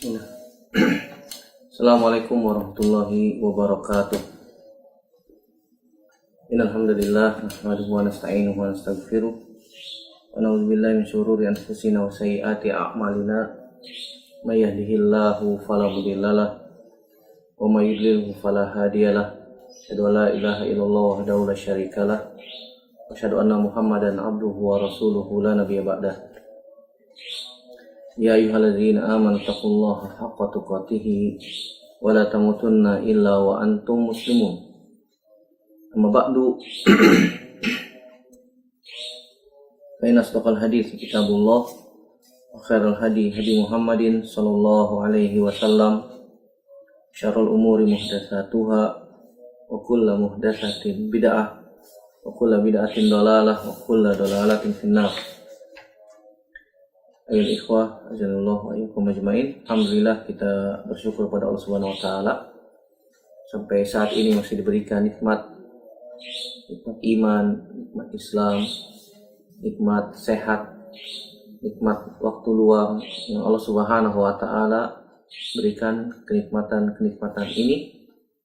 Bismillah. Assalamualaikum warahmatullahi wabarakatuh. Innal hamdalillah nahmaduhu wa nasta'inuhu wa nastaghfiruh wa na'udzu billahi min shururi anfusina wa sayyiati a'malina. May yahdihillahu fala mudhillalah wa may yudlilhu fala hadiyalah. Asyhadu an la ilaha illallah wahdahu la syarikalah wa asyhadu anna Muhammadan abduhu wa rasuluhu la nabiyya ba'dah. Ya ayyuhalladzina amanu taqullaha haqqa tuqatih wa la tamutunna illa wa antum muslimun. Amma ba'du. Fa inna asdaqal hadits kitabullah wa khairal hadi Muhammadin sallallahu alaihi wasallam. Syarrul umuri muhdatsatuha wa kullu muhdatsatin bid'ah wa kullu bid'atin dhalalah wa kullu dhalalatin finnar. Ayol ikhwah, ajalullah wa iyyakum ajmain. Alhamdulillah, kita bersyukur pada Allah Subhanahu wa taala sampai saat ini masih diberikan nikmat iman, nikmat Islam, nikmat sehat, nikmat waktu luang yang Allah Subhanahu wa taala berikan. Kenikmatan ini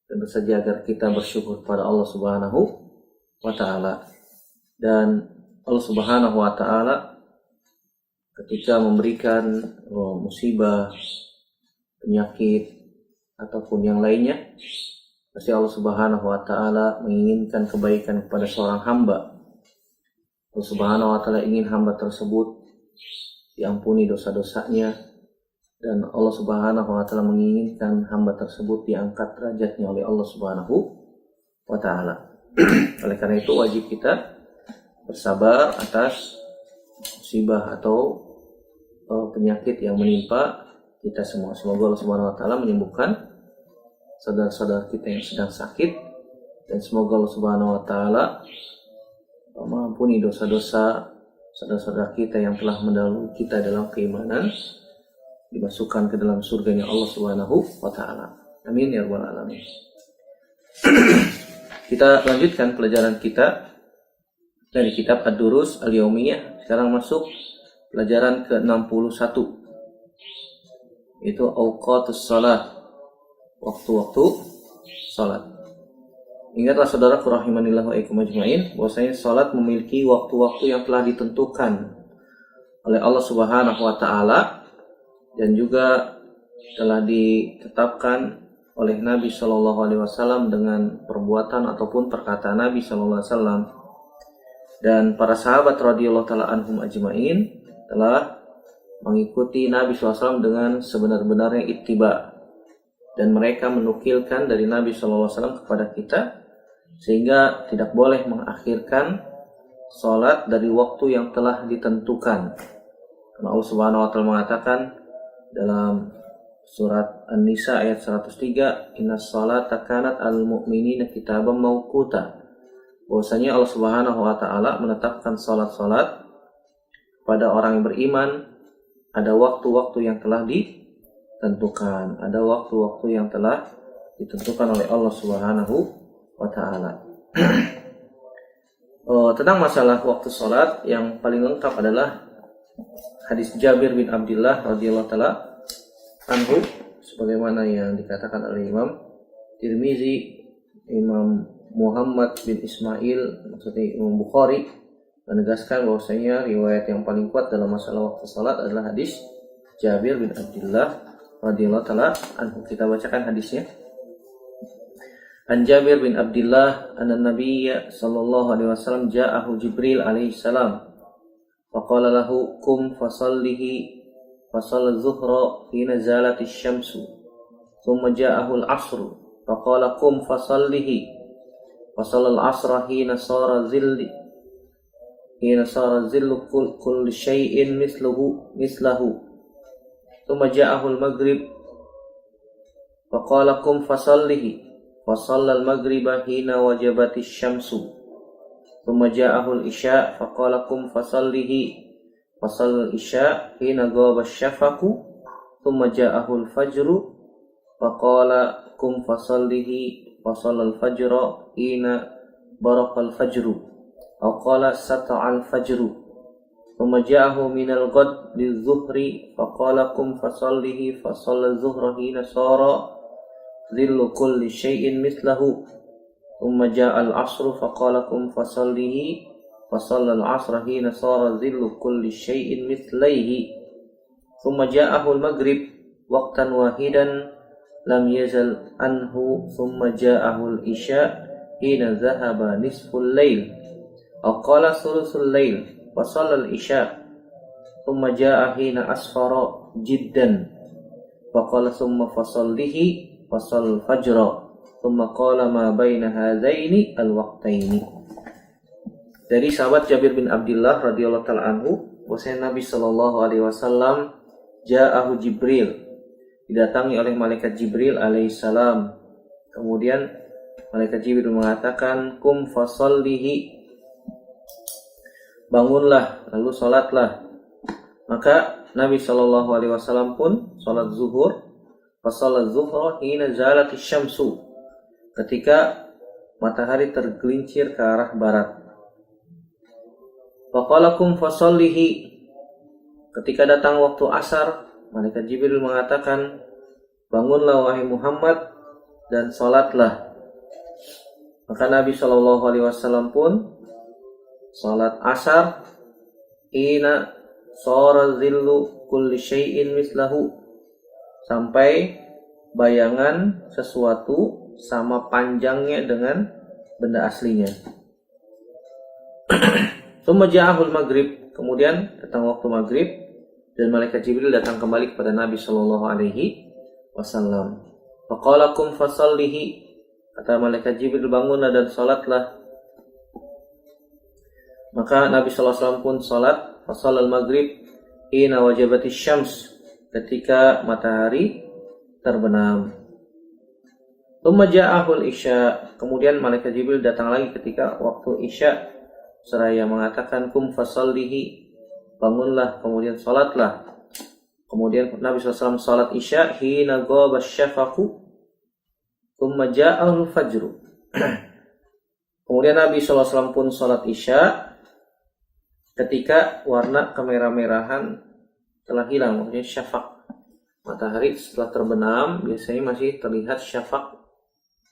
tentu saja agar kita bersyukur pada Allah Subhanahu wa taala. Dan Allah Subhanahu wa taala ketika memberikan musibah, penyakit, ataupun yang lainnya, pasti Allah Subhanahu wa ta'ala menginginkan kebaikan kepada seorang hamba. Allah Subhanahu wa ta'ala ingin hamba tersebut diampuni dosa-dosanya, dan Allah Subhanahu wa ta'ala menginginkan hamba tersebut diangkat derajatnya oleh Allah Subhanahu wa ta'ala. Oleh karena itu wajib kita bersabar atas musibah atau penyakit yang menimpa kita semua. Semoga Allah Subhanahu wa taala menyembuhkan saudara-saudara kita yang sedang sakit, dan semoga Allah Subhanahu wa taala mengampuni dosa-dosa saudara-saudara kita yang telah mendahului kita dalam keimanan, dimasukkan ke dalam surganya Allah Subhanahu wa taala. Amin ya rabbal alamin. Kita lanjutkan pelajaran kita dari kitab Ad-Durus Al-Yaumiyah. Sekarang masuk pelajaran ke-61, itu awqatus salat, waktu-waktu salat. Ingatlah saudaraku rahimanillah wa iyyakum ajmain, bahwasanya salat memiliki waktu-waktu yang telah ditentukan oleh Allah Subhanahu wa taala, dan juga telah ditetapkan oleh Nabi sallallahu alaihi wasallam dengan perbuatan ataupun perkataan Nabi sallallahu alaihi wasallam. Dan para sahabat radhiyallahu taala anhum ajmain telah mengikuti Nabi SAW dengan sebenar-benarnya ittiba, dan mereka menukilkan dari Nabi SAW kepada kita, sehingga tidak boleh mengakhirkan salat dari waktu yang telah ditentukan. Karena Allah Subhanahu wa taala mengatakan dalam surat An-Nisa ayat 103, "Innas salata kanat al-mu'minina kitaban mauquta." Bahwasanya Allah Subhanahu wa taala menetapkan salat-salat pada orang yang beriman, ada waktu-waktu yang telah ditentukan, ada waktu-waktu yang telah ditentukan oleh Allah Subhanahu wa taala. Tentang masalah waktu salat yang paling lengkap adalah hadis Jabir bin Abdullah radhiyallahu taala anhu, sebagaimana yang dikatakan oleh Imam Tirmizi, Imam Muhammad bin Ismail, maksudnya Imam Bukhari, menegaskan bahwasanya riwayat yang paling kuat dalam masalah waktu salat adalah hadis Jabir bin Abdullah radhiyallahu taala anhu. Kita bacakan hadisnya. An Jabir bin Abdullah anna Nabiyya sallallahu alaihi wasallam ja'ahu Jibril alaihi salam faqala lahu qum fasallihi fasalla adh-dhuhra hina zalat asy-syamsu thumma ja'ahu al-'asr faqala qum fasallihi fasalla al-'asra hina sara zillu kulli syai'in mislahu thumma ja'ahu al-maghrib faqala qum fasallihi fasalla al-maghriba hina wajabati asy-syamsu thumma ja'ahu al-isya faqala qum fasallihi fasalla al-isya hina ghaba asy-syafaqu thumma ja'ahu al-fajru faqala qum fasallihi fasalla al-fajra hina baraqa al-fajru aw qala sata'al fajru Thumma ja'ahu minal ghad lizuhri faqala kum fasallihi fasalla zuhra hina sara dhillu kulli syai'in mislahu. Thumma ja'al asru faqala kum fasallihi fasalla al-asra hina sara dhillu kulli syai'in mislaihi. Thumma ja'ahu al-maghrib waqtan wahidan lam yazal anhu. Thumma ja'ahu al-isya hina dhahaba nisful lail aw qala thuluthul lail fasalla al-isya. Thumma ja'a hina asfara jiddan faqala thumma fasallihi fasal fajra. Thumma qala ma baina hadzaini al-waqtaini. Dari sahabat Jabir bin Abdullah radhiyallahu ta'ala anhu, bahwasanya Nabi sallallahu alaihi wasallam ja'ahu Jibril, didatangi oleh malaikat Jibril alaihissalam. Kemudian malaikat Jibril mengatakan, kum fasallihi, bangunlah lalu salatlah. Maka Nabi sallallahu alaihi wasallam pun salat zuhur, fasallat zuhra hina zalatis syamsu, ketika matahari tergelincir ke arah barat. Faqala kum fasallihi, ketika datang waktu asar, malaikat Jibril mengatakan, bangunlah wahai Muhammad dan salatlah. Maka Nabi sallallahu alaihi wasallam pun salat asar hina sara zillu kulli syai'in mislahu, sampai bayangan sesuatu sama panjangnya dengan benda aslinya. Tsumma ja'ahul maghrib, kemudian datang waktu maghrib dan malaikat Jibril datang kembali kepada Nabi sallallahu alaihi wasallam. Faqala kum fasallihi, kata malaikat Jibril, bangunlah dan salatlah. Maka Nabi sallallahu alaihi wasallam pun salat, fasallal maghrib hina wajabatis syams, ketika matahari terbenam. Tsumma ja'ahul isya, kemudian malaikat Jibril datang lagi ketika waktu isya, seraya mengatakan kum fasallihi, bangunlah kemudian salatlah. Kemudian Nabi SAW salat isya hina ghaba syafaqu tsumma ja'ahul fajru. Kemudian Nabi SAW pun salat isya ketika warna kemerah-merahan telah hilang, maksudnya syafaq. Matahari setelah terbenam biasanya masih terlihat syafaq,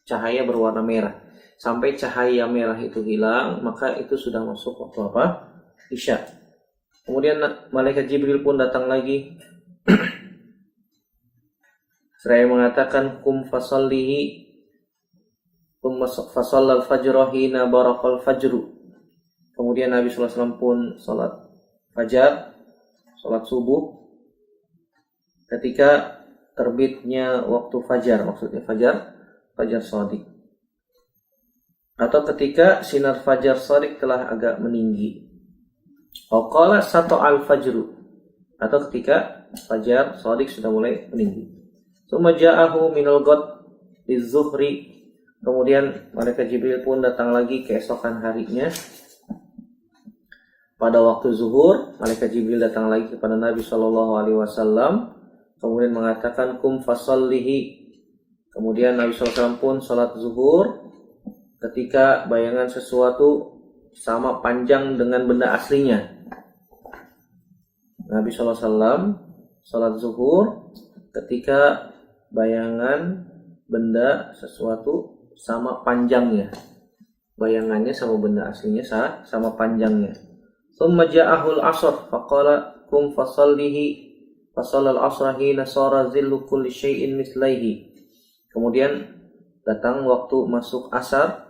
cahaya berwarna merah. Sampai cahaya merah itu hilang, maka itu sudah masuk waktu apa? Isya. Kemudian malaikat Jibril pun datang lagi seraya mengatakan kum fasallihi tsumma fasallal fajra hina barakal fajru. Kemudian Nabi SAW pun salat fajar, salat subuh, ketika terbitnya waktu fajar, maksudnya fajar shadiq, atau ketika sinar fajar shadiq telah agak meninggi. Qala sata'al fajru, atau ketika fajar shadiq sudah mulai meninggi. Tsumma ja'ahu minal ghad lizuhri, kemudian malaikat Jibril pun datang lagi keesokan harinya. Pada waktu zuhur, malaikat Jibril datang lagi kepada Nabi sallallahu alaihi wasallam, kemudian mengatakan kum fasallihi. Kemudian Nabi SAW pun salat zuhur ketika bayangan sesuatu sama panjang dengan benda aslinya. Nabi SAW salat zuhur ketika bayangan benda sesuatu sama panjangnya. Bayangannya sama benda aslinya sama panjangnya. Tsumma ja'ahul asr faqala kum fasallihi fasallal asra hina sara zillu kulli syai'in mislaihi. Kemudian datang waktu masuk asar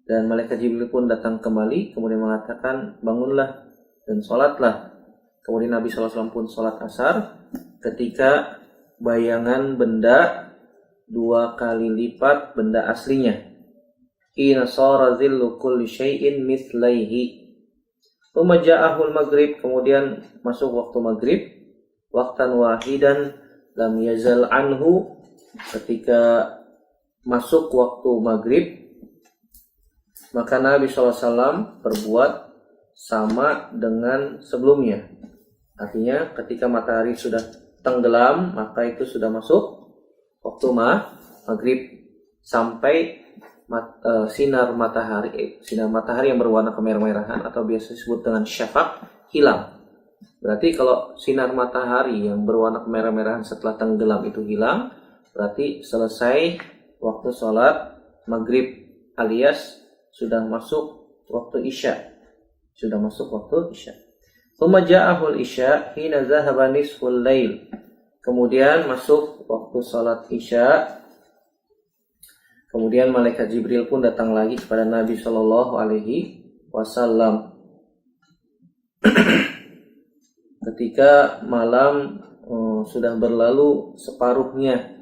dan malaikat Jibril pun datang kembali, kemudian mengatakan bangunlah dan salatlah. Kemudian Nabi SAW pun salat asar ketika bayangan benda 2 kali lipat benda aslinya. Hina sara zillu kulli syai'in mislaihi. Tsumma ja'ahul maghrib, kemudian masuk waktu maghrib, waqtan wahidan lam yazal anhu, ketika masuk waktu maghrib maka Nabi SAW berbuat sama dengan sebelumnya. Artinya ketika matahari sudah tenggelam maka itu sudah masuk waktu maghrib, sampai sinar matahari yang berwarna kemerah-merahan atau biasa disebut dengan syafaq hilang. Berarti kalau sinar matahari yang berwarna kemerah-merahan setelah tenggelam itu hilang, berarti selesai waktu sholat maghrib alias sudah masuk waktu isya. Sudah masuk waktu isya. Tsumma ja'ahul isya hina zahaba nisful lail. Kemudian masuk waktu sholat isya. Kemudian malaikat Jibril pun datang lagi kepada Nabi Shallallahu Alaihi Wasallam. Ketika malam sudah berlalu separuhnya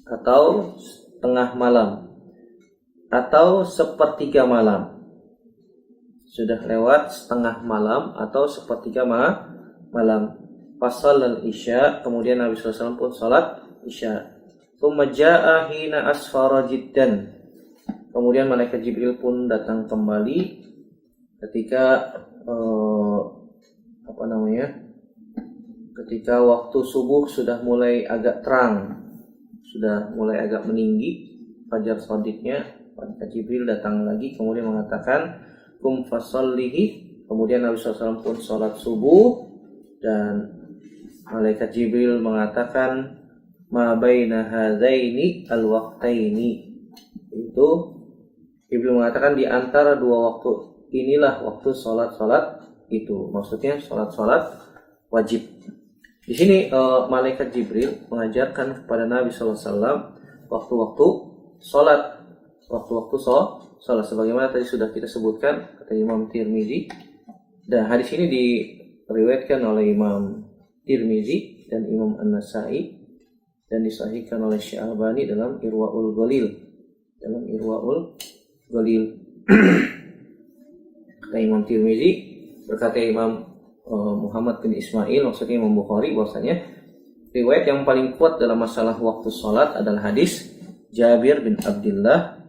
atau setengah malam atau sepertiga malam, sudah lewat setengah malam atau sepertiga malam. Fasallal isya, kemudian Nabi SAW pun salat isya. Tsumma jaa'a hina asfara jiddan. Kemudian malaikat Jibril pun datang kembali ketika ketika waktu subuh sudah mulai agak terang, sudah mulai agak meninggi, fajar shadiknya, malaikat Jibril datang lagi kemudian mengatakan kum fasallihi. Kemudian Nabi SAW pun sholat subuh dan malaikat Jibril mengatakan ma baina hadzaini alwaqtaini. Itu Jibril mengatakan di antara dua waktu inilah waktu sholat itu, maksudnya sholat wajib. Di sini malaikat Jibril mengajarkan kepada Nabi SAW waktu-waktu sholat, sebagaimana tadi sudah kita sebutkan kata Imam Tirmizi. Dan hadis ini diriwayatkan oleh Imam Tirmizi dan Imam An-Nasa'i dan disahihkan oleh Syekh Albani dalam Irwaul Ghalil. Kata Imam Tirmizi, berkata Imam Muhammad bin Ismail, maksudnya Imam Bukhari, bahwasanya riwayat yang paling kuat dalam masalah waktu sholat adalah hadis Jabir bin Abdullah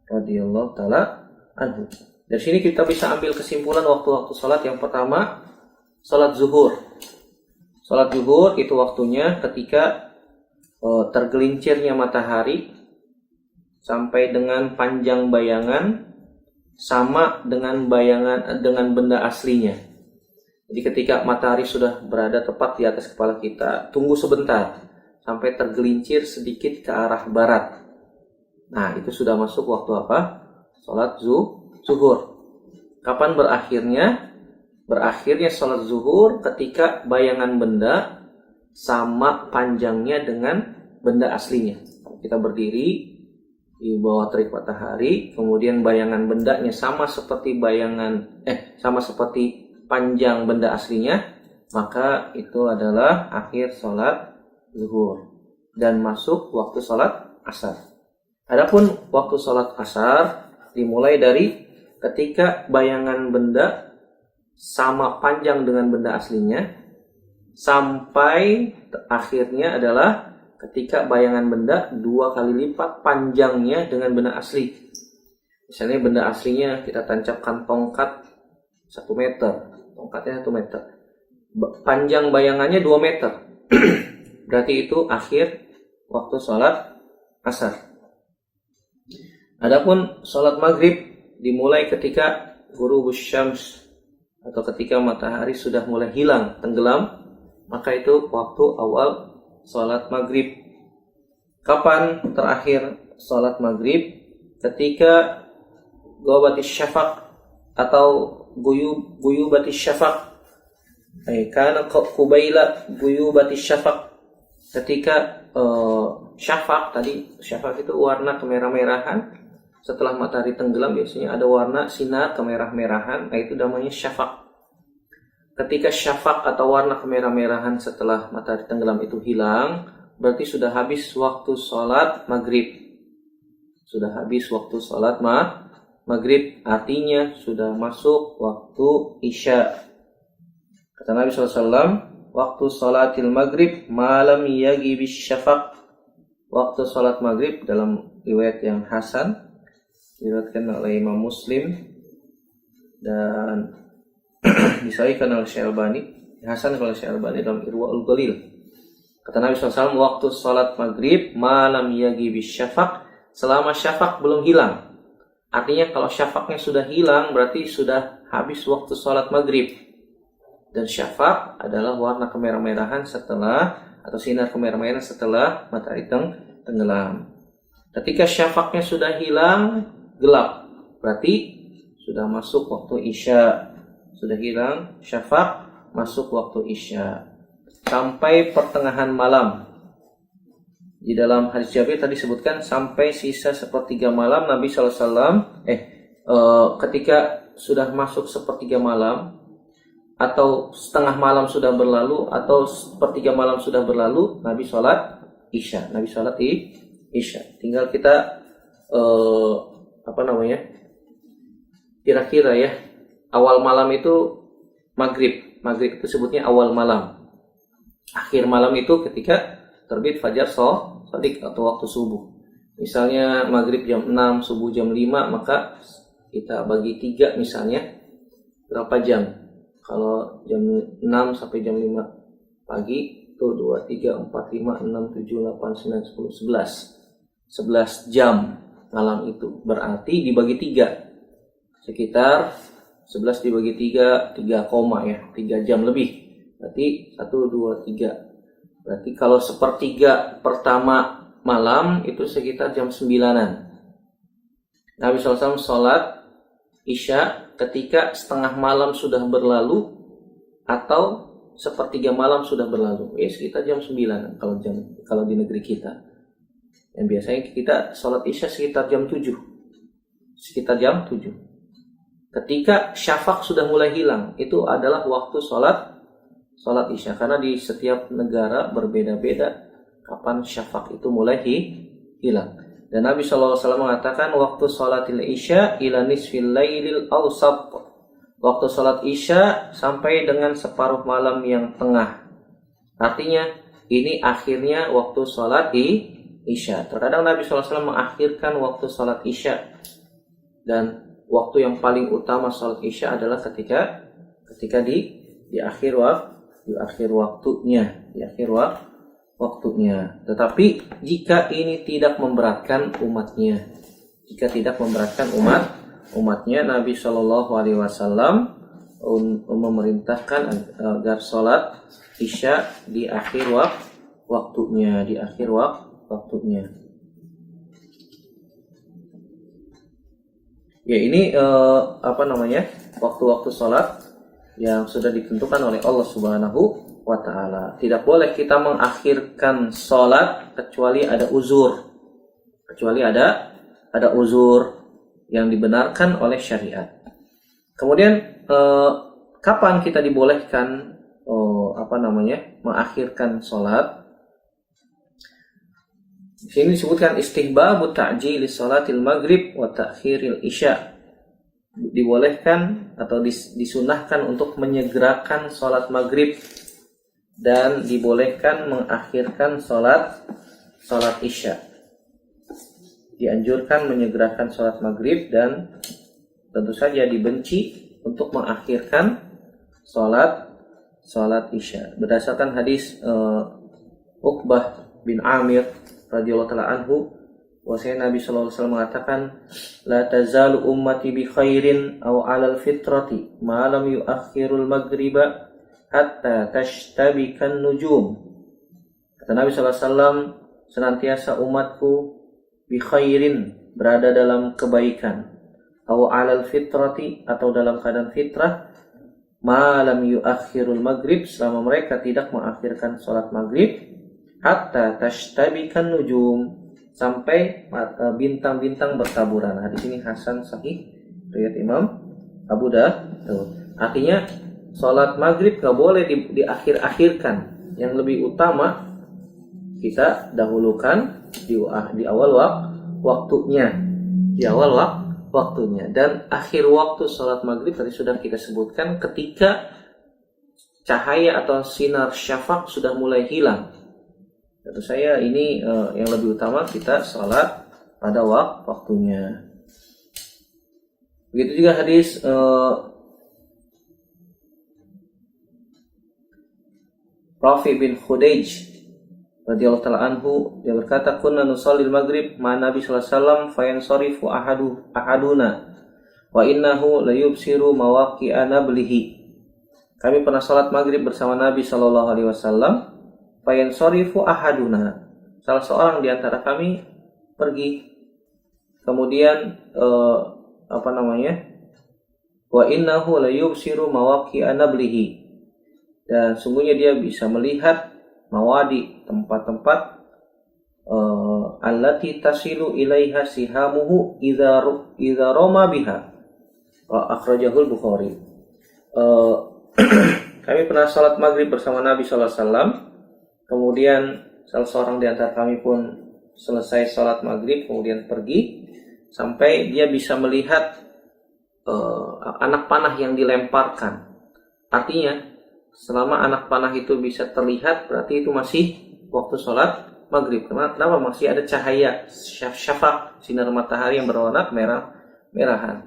radhiyallahu taala anhu. Dari sini kita bisa ambil kesimpulan waktu-waktu sholat. Yang pertama, sholat zuhur. Sholat zuhur itu waktunya ketika tergelincirnya matahari sampai dengan panjang bayangan sama dengan benda aslinya. Jadi ketika matahari sudah berada tepat di atas kepala kita, tunggu sebentar sampai tergelincir sedikit ke arah barat. Nah, itu sudah masuk waktu apa? Sholat zuhur. Kapan berakhirnya? Berakhirnya sholat zuhur ketika bayangan benda sama panjangnya dengan benda aslinya. Kita berdiri di bawah terik matahari, kemudian bayangan bendanya sama seperti panjang benda aslinya, maka itu adalah akhir sholat zuhur dan masuk waktu sholat asar. Adapun waktu sholat asar dimulai dari ketika bayangan benda sama panjang dengan benda aslinya sampai akhirnya adalah ketika bayangan benda 2 kali lipat panjangnya dengan benda asli. Misalnya benda aslinya kita tancapkan tongkat 1 meter, tongkatnya 1 meter, panjang bayangannya 2 meter. Berarti itu akhir waktu sholat asar. Adapun sholat maghrib dimulai ketika ghurubus syams atau ketika matahari sudah mulai hilang, tenggelam, maka itu waktu awal sholat maghrib. Kapan terakhir sholat maghrib? Ketika ghabatis syafaq atau guyubatis syafaq, karena kubaila guyubatis syafaq. Ketika syafaq itu warna kemerah-merahan. Setelah matahari tenggelam biasanya ada warna sinar kemerah-merahan, itu namanya syafaq. Ketika syafaq atau warna kemerah-merahan setelah matahari tenggelam itu hilang, berarti sudah habis waktu sholat maghrib. Sudah habis waktu sholat maghrib, artinya sudah masuk waktu isya. Kata Nabi SAW, waktu sholatil maghrib malam yagibis syafaq. Waktu sholat maghrib dalam riwayat yang hasan diriwayatkan oleh Imam Muslim dan disahihkan oleh Syekh Albani, hasan oleh Syekh Albani dalam Irwaul Ghalil. Kata Nabi SAW, waktu sholat maghrib malam yagibis syafaq, selama syafaq belum hilang. Artinya kalau syafaqnya sudah hilang berarti sudah habis waktu sholat maghrib. Dan syafaq adalah warna kemerah-merahan setelah, atau sinar kemerah-merahan setelah matahari tenggelam. Ketika syafaqnya sudah hilang, gelap, berarti sudah masuk waktu isya. Sudah hilang syafaq, masuk waktu isya. Sampai pertengahan malam. Di dalam hadis Jabir tadi sebutkan sampai sisa sepertiga malam, Nabi SAW ketika sudah masuk sepertiga malam, atau setengah malam sudah berlalu, atau sepertiga malam sudah berlalu, Nabi sholat isya. Nabi sholat isya. Tinggal kita kira-kira ya, awal malam itu maghrib. Maghrib itu sebutnya awal malam. Akhir malam itu ketika terbit fajar shadiq atau waktu subuh. Misalnya maghrib jam 6, subuh jam 5, maka kita bagi 3 misalnya, berapa jam? Kalau jam 6 sampai jam 5 pagi itu 2, 3, 4, 5, 6, 7, 8, 9, 10, 11 jam malam itu. Berarti dibagi 3, sekitar 11 dibagi 3 koma ya, 3 jam lebih. Berarti 1, 2, 3. Berarti kalau sepertiga pertama malam itu sekitar jam 9-an. Nabi SAW sholat isya ketika setengah malam sudah berlalu atau sepertiga malam sudah berlalu. Sekitar jam 9 kalau di negeri kita. Yang biasanya kita sholat isya sekitar jam 7. Sekitar jam 7. Ketika syafaq sudah mulai hilang, itu adalah waktu sholat isya. Karena di setiap negara berbeda-beda kapan syafaq itu mulai hilang. Dan Nabi SAW mengatakan waktu sholatil isya ila nisfil lailil awsat. Waktu sholat isya sampai dengan separuh malam yang tengah. Artinya ini akhirnya waktu sholat isya. Terkadang Nabi SAW mengakhirkan waktu sholat isya. Dan waktu yang paling utama sholat isya adalah ketika di akhir waktunya. Tetapi jika ini tidak memberatkan umatnya, Nabi Shallallahu Alaihi Wasallam memerintahkan agar sholat isya di akhir waktunya. Ya, ini waktu-waktu sholat yang sudah ditentukan oleh Allah Subhanahu wa ta'ala. Tidak boleh kita mengakhirkan sholat kecuali ada uzur. Ada uzur yang dibenarkan oleh syariat. Kemudian kapan kita dibolehkan mengakhirkan sholat? Di sini disebutkan istihbabu ta'jili sholatil maghrib wa ta'khiril isya. Dibolehkan atau disunahkan untuk menyegerakan sholat maghrib dan dibolehkan mengakhirkan sholat isya. Dianjurkan menyegerakan sholat maghrib dan tentu saja dibenci untuk mengakhirkan sholat isya. Berdasarkan hadis Uqbah bin Amir radhiyallahu taala anhu, bahwasanya Nabi sallallahu alaihi wasallam mengatakan, la tazalu ummati bi khairin aw 'alal fitrati ma lam yu'akhirul maghriba hatta tashtabikan nujum. Kata Nabi sallallahu alaihi wasallam, senantiasa umatku bi khairin, berada dalam kebaikan, aw 'alal fitrati, atau dalam keadaan fitrah, ma lam yu'akhirul maghrib, selama mereka tidak mengakhirkan salat maghrib, hatta tashtabikan nujum, sampai bintang-bintang bertaburan. Hadis ini hasan sahih riwayat Imam Abu Dawud. Artinya sholat maghrib gak boleh diakhir-akhirkan. Yang lebih utama kita dahulukan di awal waktunya. Dan akhir waktu sholat maghrib tadi sudah kita sebutkan ketika cahaya atau sinar syafaq sudah mulai hilang. Tentu saya ini yang lebih utama kita sholat pada waktunya. Begitu juga hadis Rafi bin Khudaij radhiyallahu ta'ala anhu, dia berkata, kunna nusallil maghrib ma Nabi sallallahu alaihi wasallam fayansarifu ahaduna wa innahu la yubsiru mawaqi'a nablihi. kami pernah salat maghrib bersama Nabi Shallallahu Alaihi Wasallam. Fayansorifu ahaduna, salah seorang di antara kami pergi. Kemudian wa innahu la yubsiru mawaqi'a nablihi, dan sungguhnya dia bisa melihat mawadi, tempat-tempat allati tasilu ilaiha sihamuhu idza rama biha. Akhrajahul Bukhari. Kami pernah salat maghrib bersama Nabi sallallahu alaihi wasallam. Kemudian salah seorang di antara kami pun selesai salat maghrib kemudian pergi sampai dia bisa melihat anak panah yang dilemparkan. Artinya selama anak panah itu bisa terlihat berarti itu masih waktu salat maghrib. Kenapa? Masih ada cahaya syafaq, sinar matahari yang berwarna merahan.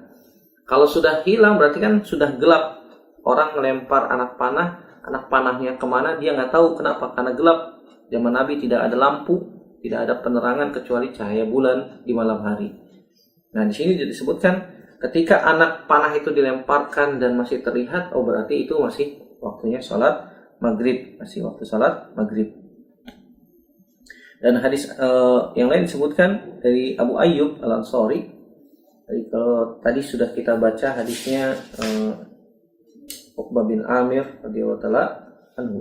Kalau sudah hilang berarti kan sudah gelap. Orang melempar anak panahnya kemana dia nggak tahu. Kenapa? Karena gelap. Zaman Nabi tidak ada lampu, tidak ada penerangan kecuali cahaya bulan di malam hari. Nah, di sini disebutkan ketika anak panah itu dilemparkan dan masih terlihat, oh berarti itu masih waktunya sholat maghrib, masih waktu sholat maghrib. Dan hadis yang lain disebutkan dari Abu Ayyub Al-Ansari. Jadi kalau tadi sudah kita baca hadisnya Uqbah bin Amir radhiyallahu taala anhu.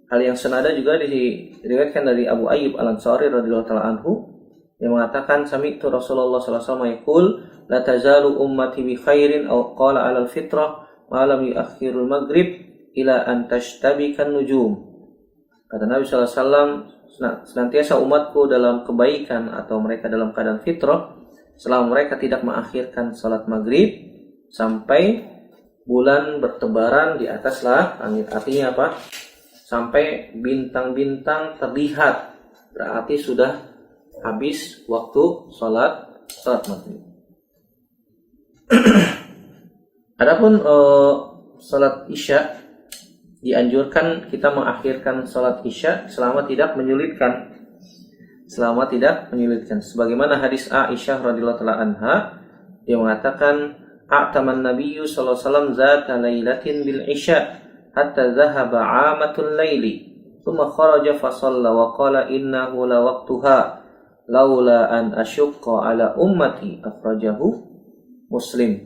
Hal yang senada juga diriwayatkan dari Abu Ayyub Al-Ansari radhiyallahu taala anhu yang mengatakan sami'tu Rasulullah sallallahu alaihi wasallam yaqul la tazalu ummati bi khairin aw qala 'alal fitrah ma lam yu'akhirul maghrib ila an tashtabikan nujum. Kata Nabi sallallahu alaihi wasallam, senantiasa umatku dalam kebaikan atau mereka dalam keadaan fitrah selama mereka tidak mengakhirkan salat maghrib sampai bulan bertebaran di atas langit. Artinya apa? Sampai bintang-bintang terlihat, berarti sudah habis waktu salat maghrib. Adapun salat isya, dianjurkan kita mengakhirkan salat isya selama tidak menyulitkan. Sebagaimana hadis Aisyah radhiyallahu taala anha yang mengatakan a'taman nabiyyu sallallahu alaihi wasallam zata lailatin bil isya hatta dhahaba 'amatul laili thumma kharaja fa shalla wa qala innahu la waqtuha laula an asyqa ala ummati. Akhrajahu Muslim.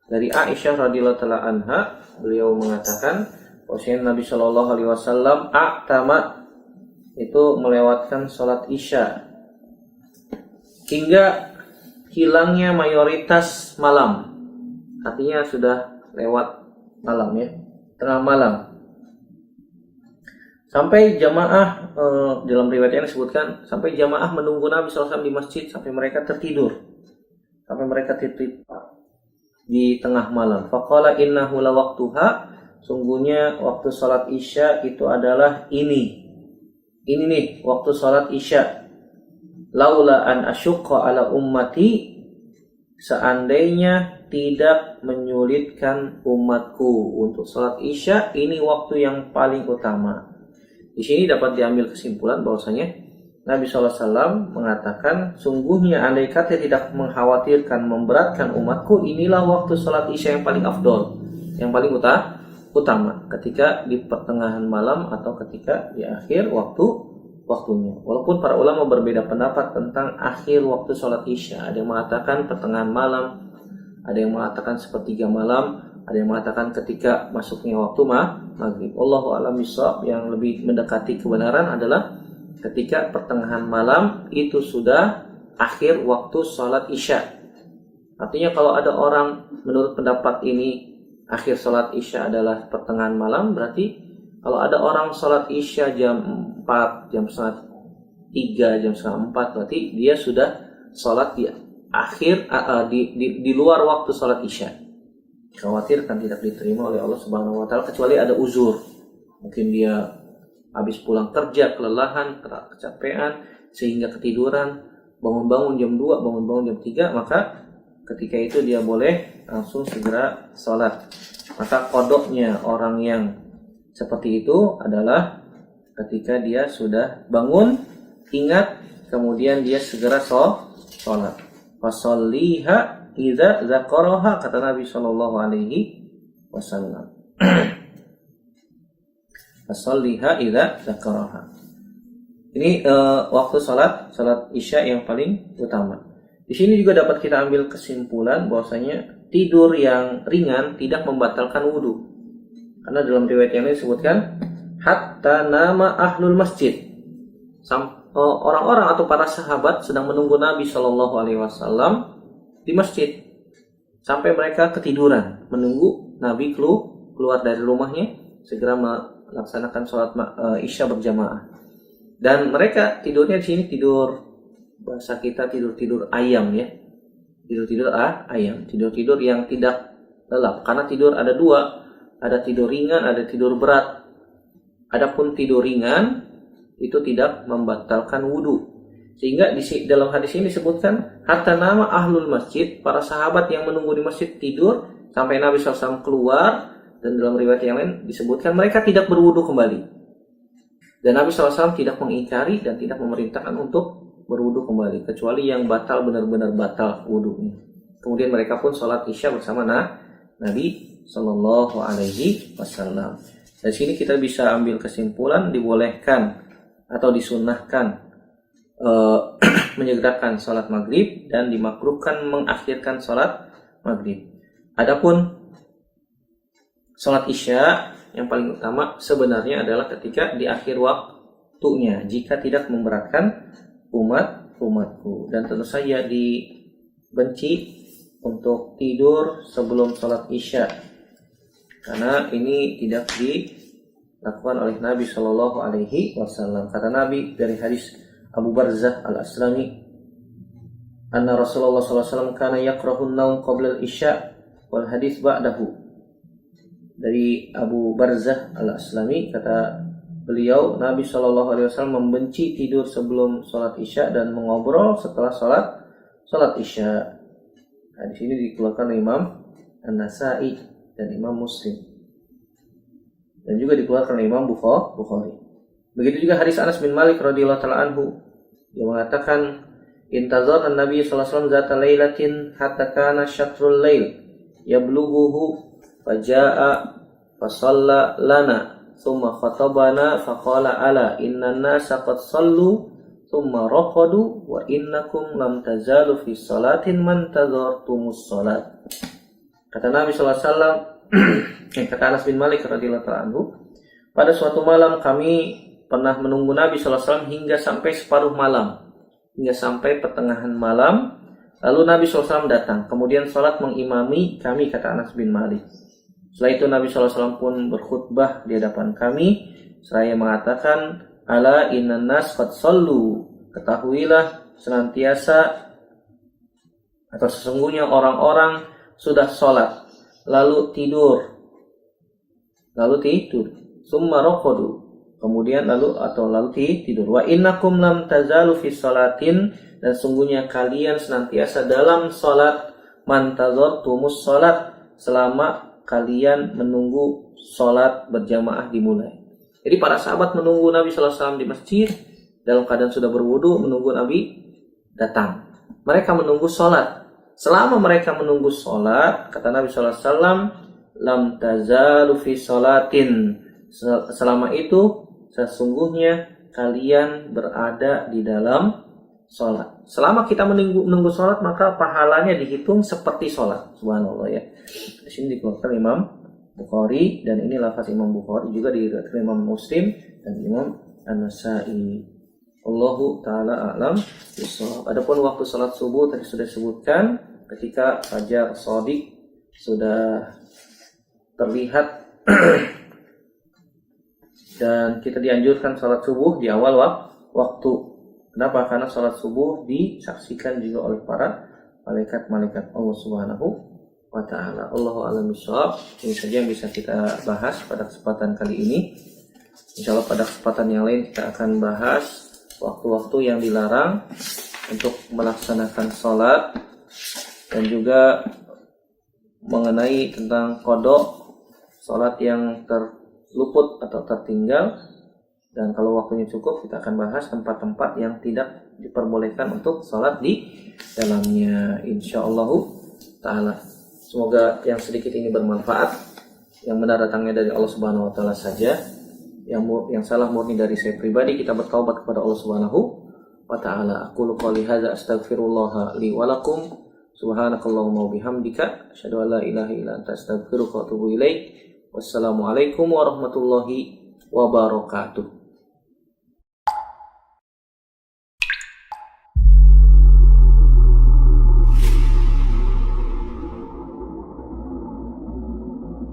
Dari Aisyah radhiyallahu taala anha, beliau mengatakan bahwasanya Nabi sallallahu alaihi wasallam a'tama itu melewatkan salat isya hingga hilangnya mayoritas malam. Artinya sudah lewat malam ya, tengah malam. Sampai jamaah dalam riwayat yang disebutkan sampai jamaah menunggu Nabi SAW di masjid sampai mereka tertidur. Sampai mereka tertidur di tengah malam. Faqala innahu la waqtuha, sungguhnya waktu salat isya itu adalah ini nih waktu salat isya. Laula an asyqa ala ummati, seandainya tidak menyulitkan umatku untuk salat isya, ini waktu yang paling utama. Di sini dapat diambil kesimpulan bahwasanya Nabi SAW mengatakan sungguhnya andai kata tidak mengkhawatirkan memberatkan umatku, inilah waktu salat isya yang paling afdol, yang paling utama ketika di pertengahan malam atau ketika di akhir waktunya. Walaupun para ulama berbeda pendapat tentang akhir waktu sholat isya. Ada yang mengatakan pertengahan malam, ada yang mengatakan sepertiga malam, ada yang mengatakan ketika masuknya waktu maghrib. Wallahu a'lam bishawab, yang lebih mendekati kebenaran adalah ketika pertengahan malam itu sudah akhir waktu sholat isya. Artinya kalau ada orang menurut pendapat ini akhir sholat isya adalah pertengahan malam, berarti kalau ada orang sholat isya jam 4, jam setengah 3, jam setengah 4, berarti dia sudah sholat di akhir di luar waktu sholat isya. Khawatirkan tidak diterima oleh Allah Subhanahu wa taala kecuali ada uzur. Mungkin dia habis pulang kerja kelelahan, kecapean sehingga ketiduran, bangun-bangun jam 2, bangun-bangun jam 3, maka ketika itu dia boleh langsung segera sholat. Maka kodoknya orang yang seperti itu adalah ketika dia sudah bangun, ingat, kemudian dia segera sholat. Fasolliha idza dzakaraha, kata Nabi sallallahu alaihi wasallam. fasalliha idza dzakaraha. Ini waktu salat Isya yang paling utama. Di sini juga dapat kita ambil kesimpulan bahwasanya tidur yang ringan tidak membatalkan wudu. Karena dalam riwayat yang lain disebutkan hatta nama ahlul masjid. Orang-orang atau para sahabat sedang menunggu Nabi Shallallahu Alaihi Wasallam di masjid sampai mereka ketiduran menunggu Nabi keluar dari rumahnya segera melaksanakan sholat Isya berjamaah. Dan mereka tidurnya di sini tidur, bahasa kita tidur ayam ya, tidur ayam, tidur yang tidak lelap. Karena tidur ada dua, ada tidur ringan, ada tidur berat. Adapun tidur ringan itu tidak membatalkan wudu. Sehingga dalam hadis ini disebutkan hatta nama ahlul masjid, para sahabat yang menunggu di masjid tidur sampai Nabi SAW keluar. Dan dalam riwayat yang lain disebutkan mereka tidak berwudu kembali. Dan Nabi SAW tidak mengingkari dan tidak memerintahkan untuk berwudu kembali, kecuali yang batal benar-benar batal wudunya. Kemudian mereka pun sholat Isya bersama Nabi Sallallahu Alaihi Wasallam. Dari sini kita bisa ambil kesimpulan dibolehkan atau disunnahkan menyegerakan sholat maghrib dan dimakruhkan mengakhirkan sholat maghrib. Adapun sholat Isya yang paling utama sebenarnya adalah ketika di akhir waktunya, jika tidak memberatkan umatku. Dan tentu saja dibenci untuk tidur sebelum sholat Isya, karena ini tidak dilakukan oleh Nabi Shallallahu Alaihi Wasallam. Kata Nabi dari hadis Abu Barzah al-Aslami, anna Rasulullah Sallallahu Alaihi Wasallam kana yakrahun naum qabla al-Isya wal hadis ba'dahu. Dari Abu Barzah al-Aslami, kata beliau, Nabi Shallallahu Alaihi Wasallam membenci tidur sebelum sholat Isya dan mengobrol setelah sholat Isya. Nah, di sini dikeluarkan Imam An-Nasa'i dan Imam Muslim, dan juga dikeluarkan oleh Imam Bukhari. Begitu juga hadis Anas bin Malik radhiyallahu ta'ala anhu yang mengatakan, intazarna Nabi sallallahu alaihi wasallam zata lailatin hatta kana syatrul lail yablughuhu faja'a fasalla lana thumma khatabana faqala ala innan nasa qad sallu thumma raqadu wa innakum lam tazalu fi salatin man tazartumus salat. Kata Nabi sallallahu alaihi wasallam, kata Anas bin Malik radhiyallahu ta'ala anhu, pada suatu malam kami pernah menunggu Nabi sallallahu alaihi wasallam hingga sampai separuh malam, hingga sampai pertengahan malam. Lalu Nabi sallallahu alaihi wasallam datang, kemudian salat mengimami kami, kata Anas bin Malik. Setelah itu Nabi sallallahu alaihi wasallam pun berkhutbah di hadapan kami seraya mengatakan, ala innan nas qad sallu, ketahuilah senantiasa atau sesungguhnya orang-orang sudah sholat, lalu tidur, summa raqadu, kemudian lalu tidur. Wa innakum lam tazalu fi sholatin, dan sungguhnya kalian senantiasa dalam sholat, man tazartumus sholat, selama kalian menunggu sholat berjamaah dimulai. Jadi para sahabat menunggu Nabi sallallahu alaihi wasallam di masjid dalam keadaan sudah berwudu, menunggu Nabi datang. Mereka menunggu sholat. Selama mereka menunggu sholat, kata Nabi sallallahu alaihi wasallam, lam tazalu fi sholatin, selama itu sesungguhnya kalian berada di dalam sholat. Selama kita menunggu sholat, maka pahalanya dihitung seperti sholat. Subhanallah ya. Di sini dikeluarkan Imam Bukhari, dan ini lafaz Imam Bukhari juga diriwayatkan Imam Muslim dan Imam An-Nasa'i. Allahu ta'ala a'lam bishawab. Adapun waktu salat subuh tadi sudah disebutkan, ketika fajar shadiq sudah terlihat dan kita dianjurkan salat subuh di awal waktu. Kenapa? Karena salat subuh disaksikan juga oleh para malaikat-malaikat Allah Subhanahu wa ta'ala. Allahu a'lam bishawab. Ini saja yang bisa kita bahas pada kesempatan kali ini. Insyaallah pada kesempatan yang lain kita akan bahas waktu-waktu yang dilarang untuk melaksanakan sholat, dan juga mengenai tentang qadha sholat yang terluput atau tertinggal. Dan kalau waktunya cukup, kita akan bahas tempat-tempat yang tidak diperbolehkan untuk sholat di dalamnya, insyaallah ta'ala. Semoga yang sedikit ini bermanfaat. Yang benar datangnya dari Allah Subhanahu wa ta'ala saja. yang salah murni dari saya pribadi. Kita bertaubat kepada Allah Subhanahu wa taala. Aqulu qouli hadza astaghfirullah li wa lakum. Subhanakallahumma wa bihamdika asyhadu an la ilaha illa anta astaghfiruka wa atubu ilaik. Wassalamualaikum warahmatullahi wabarakatuh.